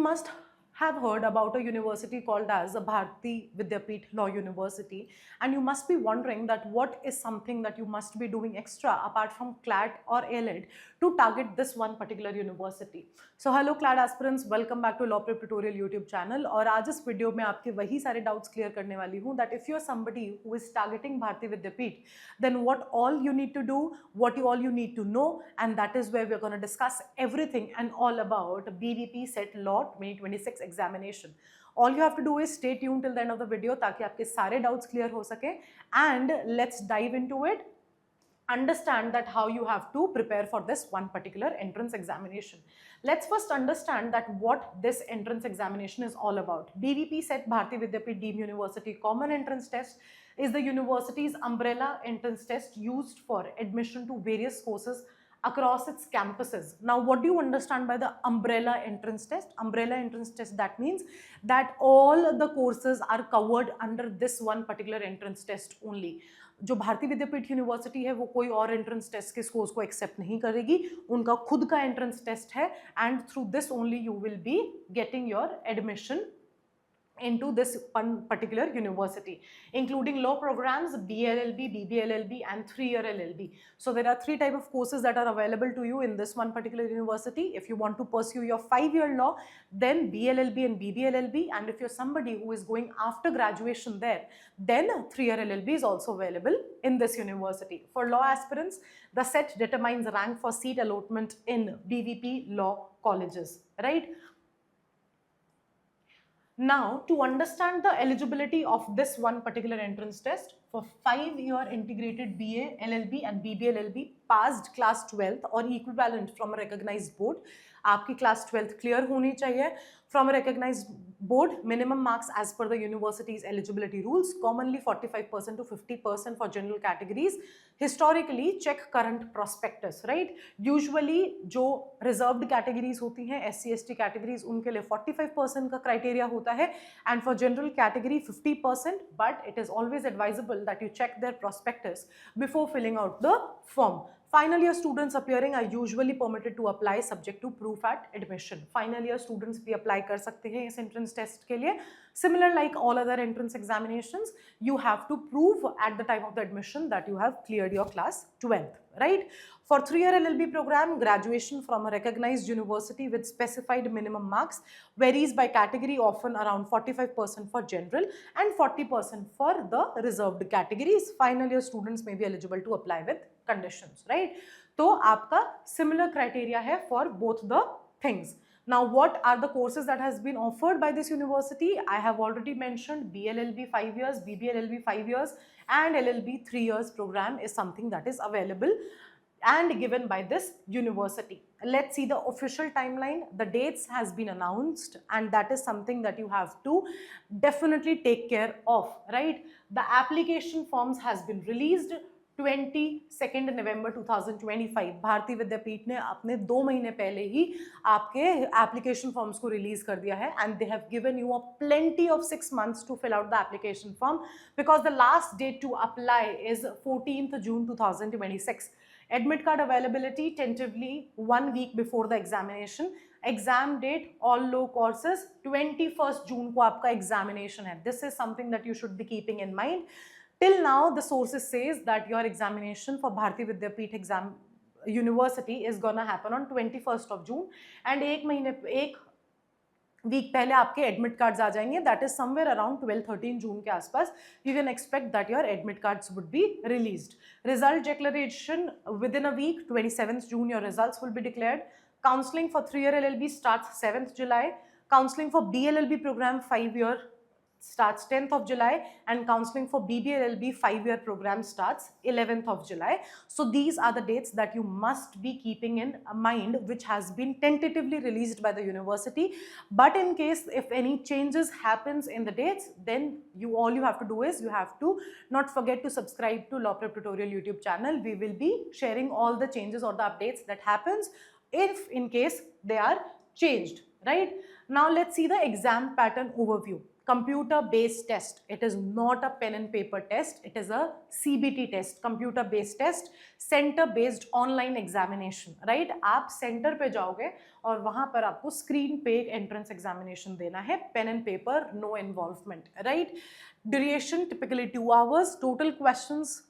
must have heard about a university called as Bharati Vidyapeeth Law University, and you must be wondering that what is something that you must be doing extra apart from CLAT or ALED to target this one particular university. So hello CLAT aspirants, welcome back to Law Prep Tutorial YouTube channel. और आज इस video में आपके वही सारे doubts clear करने वाली हूँ that if you are somebody who is targeting Bharati Vidyapeeth, then what all you need to do, what all you need to know, and that is where we're going to discuss everything and all about BVP CET Law 2026 examination. All you have to do is stay tuned till the end of the video ताकि आपके सारे doubts clear हो सके, and let's dive into it. Understand that how you have to prepare for this one particular entrance examination. Let's first understand that what this entrance examination is all about. BVP CET Bharati Vidyapeeth Deemed University Common Entrance Test is the university's umbrella entrance test used for admission to various courses across its campuses. Now, what do you understand by the umbrella entrance test? Umbrella entrance test, that means that all the courses are covered under this one particular entrance test only. जो Bharati Vidyapeeth university है वो कोई और entrance test के scores को accept नहीं करेगी, उनका खुद का एंट्रेंस टेस्ट है, and through this only you will be getting your admission into this one particular university, including law programs, BA LLB, BB LLB, and 3-year LLB. So there are 3 types of courses that are available to you in this one particular university. If you want to pursue your 5-year law, then BA LLB and BB LLB, and if you're somebody who is going after graduation there, then 3-year LLB is also available in this university. For law aspirants, the set determines rank for seat allotment in BVP law colleges, right? Now, to understand the eligibility of this one particular entrance test, for 5-year integrated BA, LLB and BB LLB passed class 12th or equivalent from a recognized board, आपकी class 12th clear होनी चाहिए from a recognized board. Minimum marks as per the university's eligibility rules, commonly 45% to 50% for general categories. Historically, check current prospectus, right? Usually जो reserved categories होती हैं, SC ST categories, उनके लिए 45% का criteria होता है, and for general category 50%, but it is always advisable that you check their prospectus before filling out the form. Final year students appearing are usually permitted to apply subject to proof at admission. Final year students भी apply कर सकते हैं इस entrance test के लिए. Similar like all other entrance examinations, you have to prove at the time of the admission that you have cleared your class 12th, right? For 3-year LLB program, graduation from a recognized university with specified minimum marks varies by category, often around 45% for general and 40% for the reserved categories. Final year students may be eligible to apply with conditions, right? तो आपका similar criteria है for both the things. Now, what are the courses that has been offered by this university? I have already mentioned BLLB 5 years, BBLLB 5 years, and LLB 3 years program is something that is available and given by this university. Let's see the official timeline. The dates has been announced, and that is something that you have to definitely take care of, right? The application forms has been released 22 नवंबर 2025. भारती विद्यापीठ ने अपने 2 महीने पहले ही आपके application forms को release कर दिया है, and they have given you a plenty of 6 months to fill out the application form because the last date to apply is 14th June 2026. Admit card availability tentatively 1 week before the examination. Exam date all law courses 21st June को आपका examination है. This is something that you should be keeping in mind. Till now, the sources says that your examination for Bharati Vidyapeeth exam university is gonna happen on 21st of June, and एक week पहले आपके admit cards आ जाएंगे. That is somewhere around 12-13 June के आसपास. You can expect that your admit cards would be released. Result declaration within a week, 27th June, your results will be declared. Counseling for 3-year LLB starts 7th July. Counseling for BLLB program 5-year starts 10th of July, and counseling for BBLLB 5-year program starts 11th of July. So these are the dates that you must be keeping in mind, which has been tentatively released by the university. But in case if any changes happens in the dates, then all you have to do is you have to not forget to subscribe to Law Prep Tutorial YouTube channel. We will be sharing all the changes or the updates that happens if in case they are changed, right? Now let's see the exam pattern overview. computer based test. It is not a pen and paper test, it is a CBT test, computer based test, center based online examination, right? आप center पे जाओगे और वहां पर आपको screen पे एक entrance examination देना है, pen and paper, no involvement, right? Duration typically 2 hours, total questions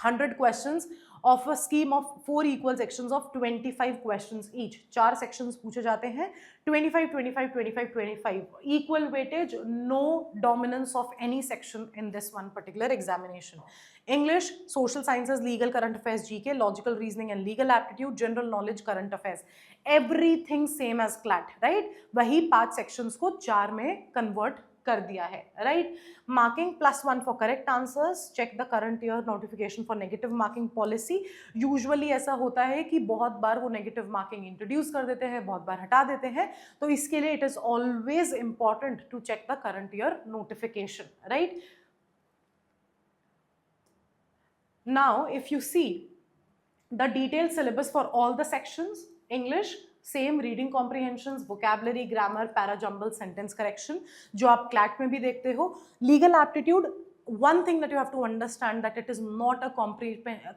100 questions of a scheme of 4 equal sections of 25 questions each. 4 sections पूछे जाते हैं, 25, 25, 25, 25. Equal weightage, no dominance of any section in this one particular examination. English, social sciences, legal, current affairs, GK, logical reasoning and legal aptitude, general knowledge, current affairs. Everything same as CLAT, right? वही 5 sections को 4 में convert कर दिया है, right? Marking +1 for correct answers, check the current year notification for negative marking policy. Usually ऐसा होता है कि बहुत बार वो नेगेटिव मार्किंग इंट्रोड्यूस कर देते हैं, बहुत बार हटा देते हैं, तो इसके लिए it is always important to check the current year notification, right? Now if you see the detailed syllabus for all the sections, English same, reading comprehensions, vocabulary, grammar, para jumble, sentence correction जो आप CLAT में भी देखते हो. Legal aptitude, one thing that you have to understand that it is not a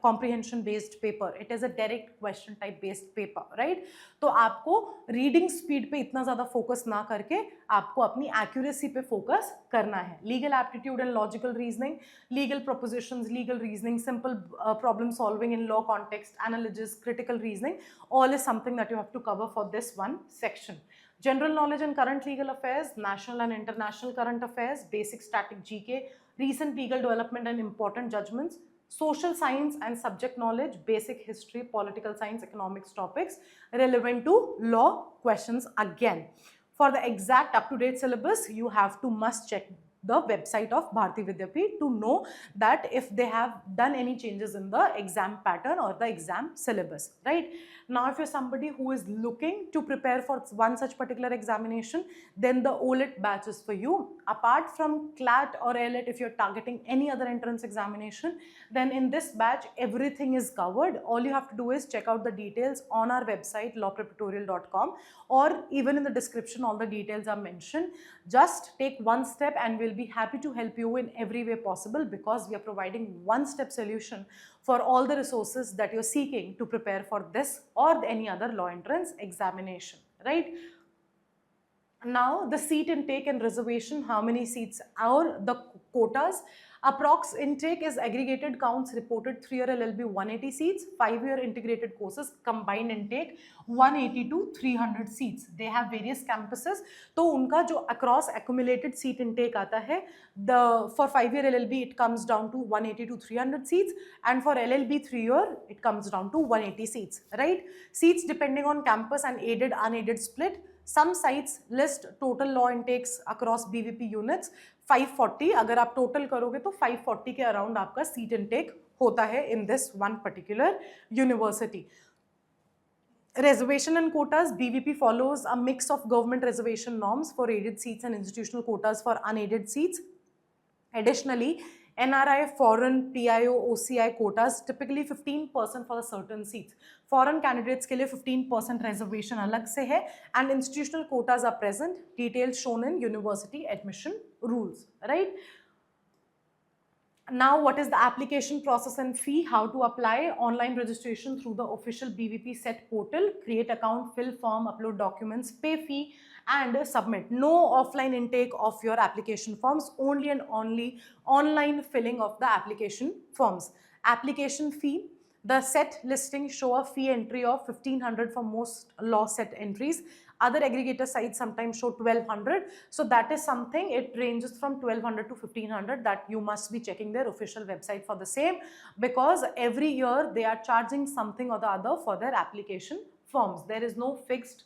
comprehension based paper, it is a direct question type based paper, right? तो आपको reading speed पे इतना ज़्यादा फोकस ना करके आपको अपनी एक्यूरेसी पे फोकस करना है. Legal aptitude and logical reasoning, legal propositions, legal reasoning, simple problem solving in law context, analysis, critical reasoning, all is something that you have to cover for this one section. General knowledge and current legal affairs, national and international current affairs, basic static GK, recent legal development and important judgments, social science and subject knowledge, basic history, political science, economics topics relevant to law questions again. For the exact up-to-date syllabus, you have to must check the website of Bharati Vidyapeeth to know that if they have done any changes in the exam pattern or the exam syllabus, right? Now, if you're somebody who is looking to prepare for one such particular examination, then the OLET batch is for you. Apart from CLAT or LET, if you're targeting any other entrance examination, then in this batch, everything is covered. All you have to do is check out the details on our website, lawpreparatory.com, or even in the description, all the details are mentioned. Just take one step and we'll be happy to help you in every way possible, because we are providing one-step solution for all the resources that you're seeking to prepare for this or any other law entrance examination, right? Now, the seat intake and reservation, how many seats are the quotas? Approx intake is aggregated counts reported 3-year LLB 180 seats, 5-year integrated courses combined intake 180 to 300 seats. They have various campuses. तो उनका जो across accumulated seat intake आता है, the for 5-year LLB it comes down to 180 to 300 seats, and for LLB 3-year it comes down to 180 seats, right? Seats depending on campus and aided unaided split. Some sites list total law intakes across BVP units 540. अगर आप total करोगे तो 540 के around आपका seat intake होता है in this one particular university. Reservation and quotas, BVP follows a mix of government reservation norms for aided seats and institutional quotas for unaided seats. Additionally, NRI, foreign, PIO, OCI quotas, typically 15% for the certain seats. Foreign candidates के लिए 15% reservation अलग से है, and institutional quotas are present, details shown in university admission rules, right? Now, what is the application process and fee? How to apply? Online registration through the official BVP CET portal, create account, fill form, upload documents, pay fee, and submit. No offline intake of your application forms, only and only online filling of the application forms. Application fee, the set listing show a fee entry of 1500 for most law set entries. Other aggregator sites sometimes show 1200. So that is something, it ranges from 1200 to 1500, that you must be checking their official website for the same, because every year they are charging something or the other for their application forms. There is no fixed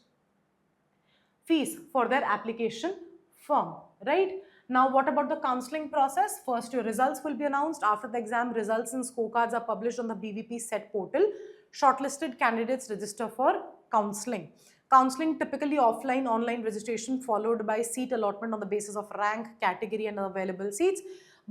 fees for their application form, right? Now, what about the counseling process? First, your results will be announced. After the exam, results and scorecards are published on the BVP CET portal. Shortlisted candidates register for counseling. Counseling typically offline, online registration followed by seat allotment on the basis of rank, category and available seats.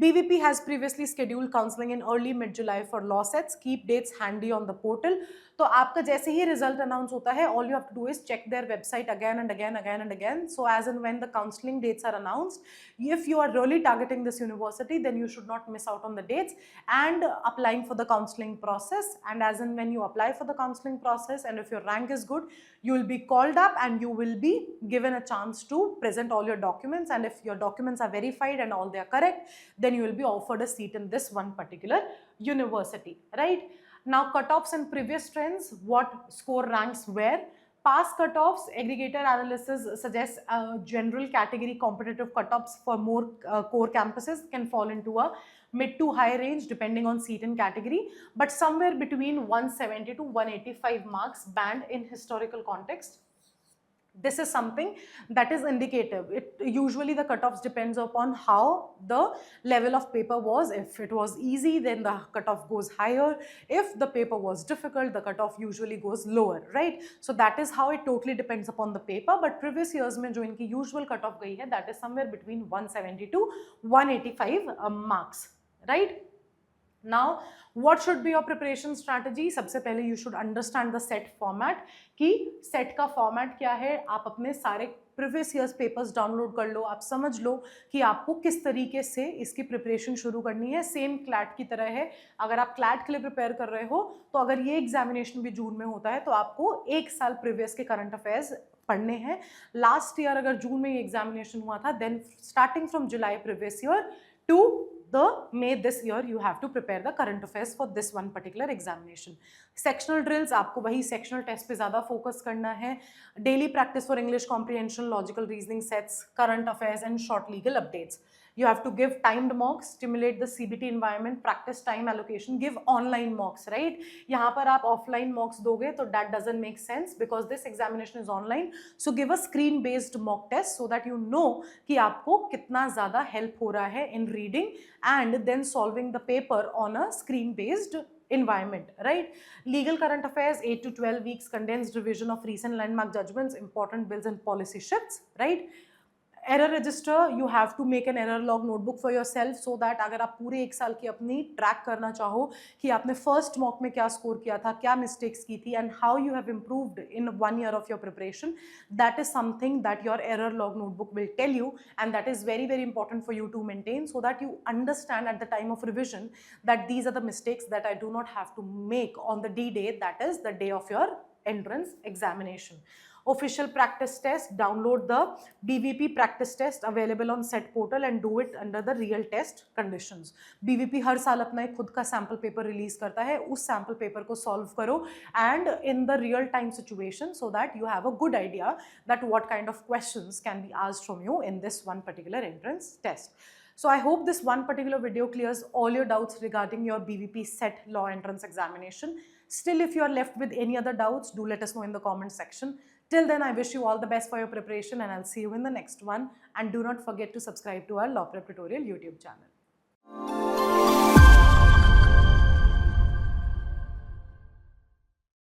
BVP has previously scheduled counseling in early mid-July for law sets. Keep dates handy on the portal. तो आपका जैसे ही result announce होता है, all you have to do is check their website again and again. So as and when the counseling dates are announced, if you are really targeting this university, then you should not miss out on the dates and applying for the counseling process. And as and when you apply for the counseling process, and if your rank is good, you will be called up and you will be given a chance to present all your documents. And if your documents are verified and all they are correct, then you will be offered a seat in this one particular university, right? Now, cutoffs and previous trends, what score ranks where. Past cutoffs, aggregator analysis suggests general category competitive cutoffs for more core campuses can fall into a mid to high range depending on seat and category, but somewhere between 170 to 185 marks band in historical context. This is something that is indicative. Usually the cutoffs depends upon how the level of paper was. If it was easy, then the cutoff goes higher. If the paper was difficult, the cutoff usually goes lower, right? So that is how it totally depends upon the paper. But previous years में जो इनकी usual cutoff गई है, that is somewhere between 170 to 185 marks, right? Now, what should be your preparation strategy? सबसे पहले you should understand the set format कि set का format क्या है. आप अपने सारे previous years papers download कर लो, आप समझ लो कि आपको किस तरीके से इसकी preparation शुरू करनी है. Same CLAT की तरह है. अगर आप CLAT के लिए prepare कर रहे हो तो अगर ये examination भी जून में होता है तो आपको एक साल previous के current affairs पढ़ने हैं. Last year अगर जून में ये examination हुआ था, then starting from July previous year to the May this year you have to prepare the current affairs for this one particular examination. Sectional drills, आपको वही sectional test पे ज़्यादा focus करना है. Daily practice for English comprehension, logical reasoning sets, current affairs and short legal updates. You have to give timed mocks, stimulate the CBT environment, practice time allocation, give online mocks, right? यहाँ पर आप offline mocks दोगे तो that doesn't make sense because this examination is online. So give a screen based mock test so that you know कि आपको कितना ज़्यादा help हो रहा है in reading and then solving the paper on a screen based environment, right? Legal current affairs, 8 to 12 weeks, condensed revision of recent landmark judgments, important bills and policy shifts, right? Error register, you have to make an error log notebook for yourself so that अगर आप पूरे एक साल की अपनी track करना चाहो कि आपने first mock में क्या score किया था, क्या mistakes की थी and how you have improved in 1 year of your preparation, that is something that your error log notebook will tell you, and that is very very important for you to maintain so that you understand at the time of revision that these are the mistakes that I do not have to make on the D-day, that is the day of your entrance examination. Official practice test, download the BVP practice test available on SET portal and do it under the real test conditions. BVP हर साल अपना एक खुद का sample paper release करता है, उस sample paper को solve करो and in the real time situation so that you have a good idea that what kind of questions can be asked from you in this one particular entrance test. So I hope this one particular video clears all your doubts regarding your BVP CET law entrance examination. Still, if you are left with any other doubts, do let us know in the comment section. Till then, I wish you all the best for your preparation and I'll see you in the next one. And do not forget to subscribe to our Law Prep Tutorial YouTube channel.